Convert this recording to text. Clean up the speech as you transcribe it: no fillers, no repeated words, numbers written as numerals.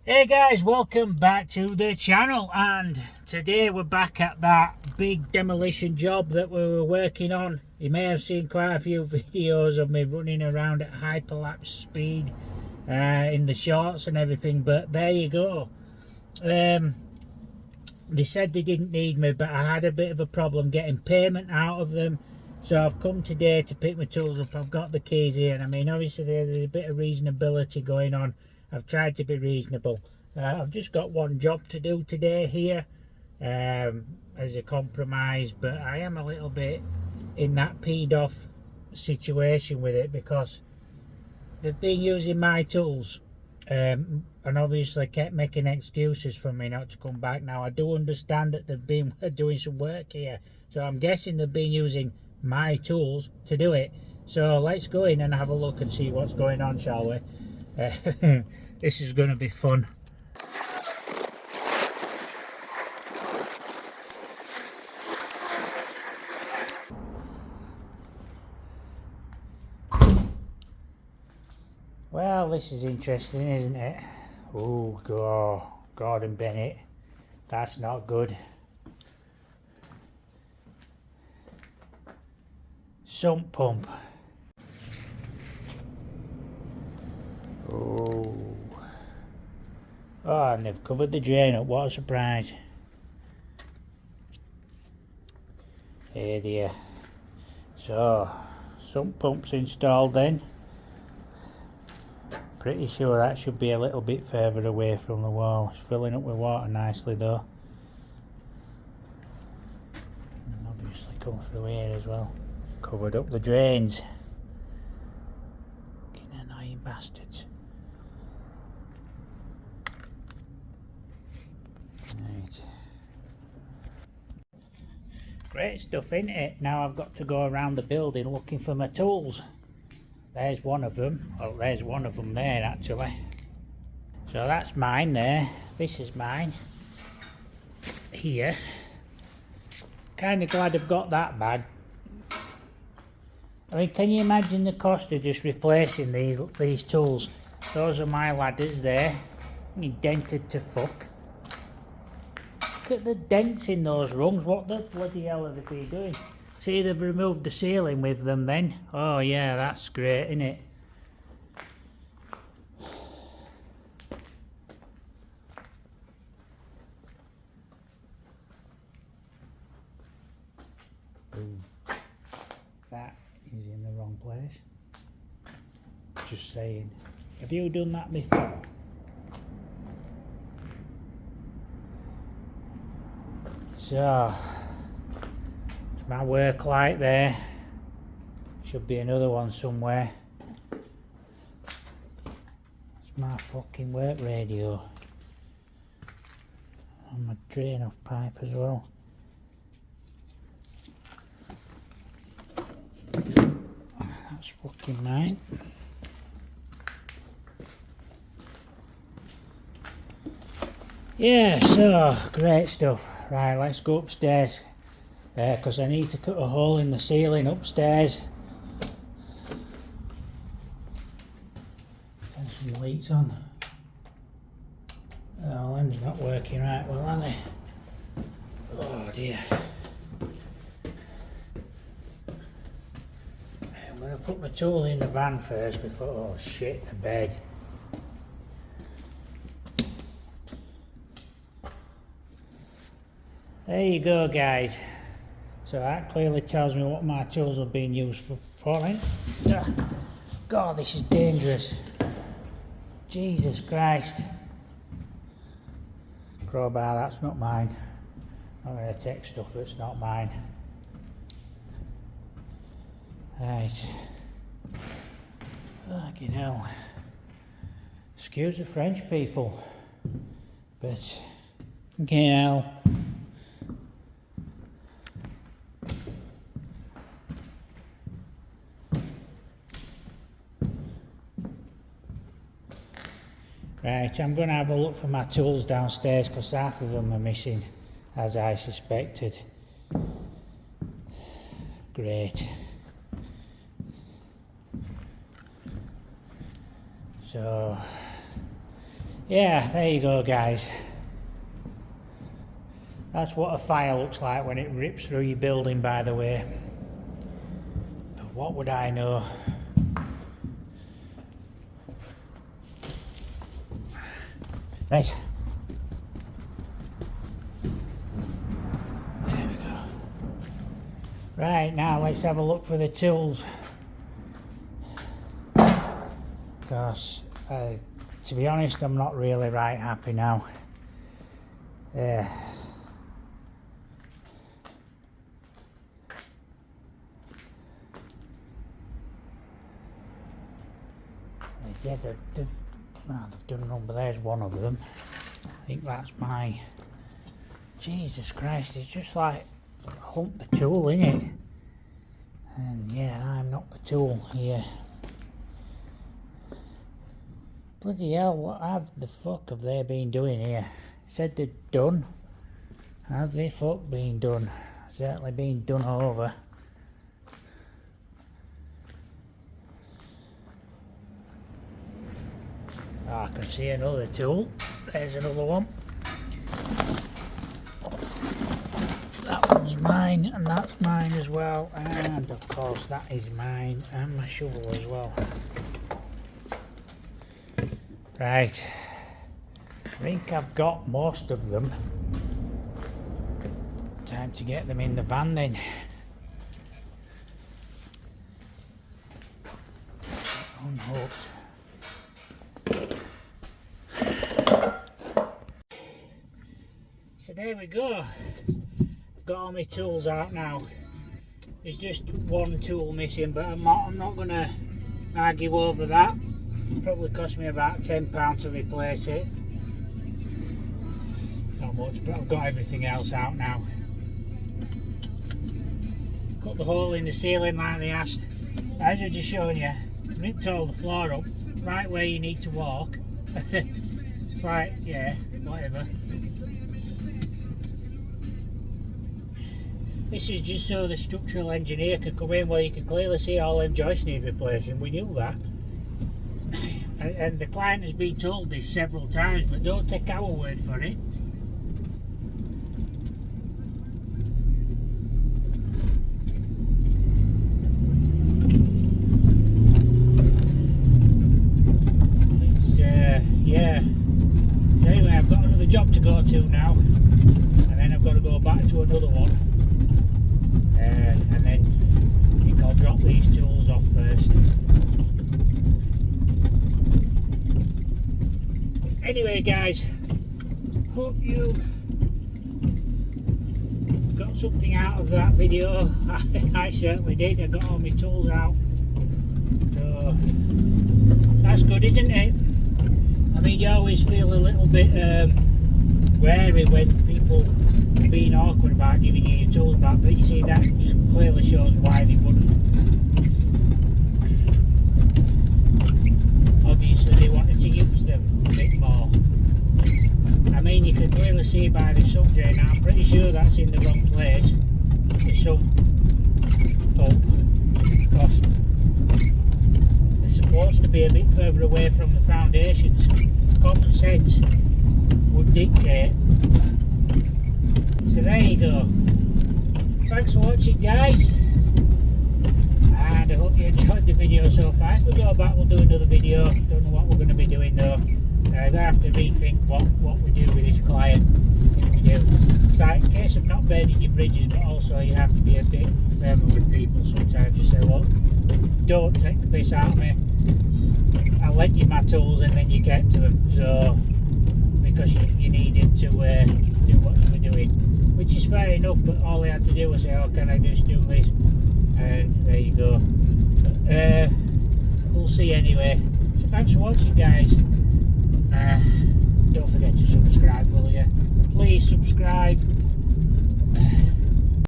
Hey guys, welcome back to the channel, and today we're back at that big demolition job that we were working on. You may have seen quite a few videos of me running around at hyperlapse speed in the shorts and everything, but there you go. They said they didn't need me, but I had a bit of a problem getting payment out of them, so I've come today to pick my tools up. I've got the keys here, and I mean, obviously there's a bit of reasonability going on. I've tried to be reasonable. I've just got one job to do today here as a compromise, but I am a little bit in that peed off situation with it because they've been using my tools and obviously kept making excuses for me not to come back. Now I do understand that they've been doing some work here, so I'm guessing they've been using my tools to do it. So let's go in and have a look and see what's going on, shall we? This is going to be fun. Well, this is interesting, isn't it? Oh, Gordon Bennett. That's not good. Sump pump. Oh, and they've covered the drain up. What a surprise. Hey dear. So, sump pump's installed then. Pretty sure that should be a little bit further away from the wall. It's filling up with water nicely though. And obviously come through here as well. Covered up the drains. Fucking annoying bastards. Right. Great stuff, isn't it? Now I've got to go around the building looking for my tools. There's one of them. Well, there's one of them there actually. So that's mine there. This is mine. Here. Kind of glad I've got that bag. I mean, can you imagine the cost of just replacing these tools? Those are my ladders there. Dented to fuck. Look at the dents in those rungs. What the bloody hell have they been doing? See, they've removed the ceiling with them then. Oh yeah, that's great, isn't it? Ooh. That is in the wrong place. Just saying. Have you done that before? So, it's my work light there. Should be another one somewhere. It's my fucking work radio. And my drain off pipe as well. That's fucking mine. Yeah, so great stuff. Right, let's go upstairs because I need to cut a hole in the ceiling upstairs. Turn some lights on. Oh, them's not working right well, are they? Oh dear. I'm going to put my tools in the van first before... Oh shit, the bed. There you go, guys. So that clearly tells me what my tools are being used for. God, this is dangerous. Jesus Christ. Crowbar, that's not mine. I'm going to take stuff that's not mine. Right. Fucking hell. Excuse the French people. But, fucking hell. Right, I'm going to have a look for my tools downstairs because half of them are missing, as I suspected. Great. So, Yeah, there you go, guys. That's what a fire looks like when it rips through your building, by the way. But what would I know? Right. There we go. Right, now let's have a look for the tools. Because, to be honest, I'm not really right happy now. Yeah, they've done one, but there's one of them. I think that's my... Jesus Christ, it's just like humped the tool, innit? And yeah, I'm not the tool here. Bloody hell, what the fuck have they been doing here? Said they're done. Have they fuck been done? Certainly been done over. Oh, I can see another tool. There's another one. That one's mine, and that's mine as well. And of course that is mine, and my shovel as well. Right, I think I've got most of them. Time to get them in the van then. Unhooked. So there we go. I've got all my tools out now. There's just one tool missing, but I'm not going to argue over that. Probably cost me about £10 to replace it. Not much, but I've got everything else out now. Cut the hole in the ceiling like they asked. As I just shown you, ripped all the floor up right where you need to walk. It's like, yeah, whatever. This is just so the structural engineer can come in where you can clearly see all them joists need replacing. We knew that. And the client has been told this several times, but don't take our word for it. It's, yeah. So anyway, I've got another job to go to now, and then I've got to go back to another one. And then I think I'll drop these tools off first. Anyway guys, hope you got something out of that video. I certainly did. I got all my tools out, so that's good, isn't it? I mean, you always feel a little bit wary when people are being awkward about giving you your tools back, but you see that just clearly shows why they wouldn't. Obviously they wanted to use them a bit more. I mean, you can clearly see by the sub drain, I'm pretty sure that's in the wrong place. The sub pump, because they're supposed to be a bit further away from the foundations. Common sense would dictate. So there you go. Thanks for watching, guys. And I hope you enjoyed the video so far. If we go back, we'll do another video. Don't know what we're going to be doing though. I'm going to have to rethink what we do with this client. If we do. It's like a case of not burning your bridges, but also you have to be a bit firmer with people sometimes. You say, well, don't take the piss out of me. I lent you my tools and then you kept them. So, because you needed to do what you were doing. Which is fair enough, but all I had to do was say, oh, can I just do this? And there you go. We'll see anyway. So thanks for watching, guys. Don't forget to subscribe, will you? Please subscribe.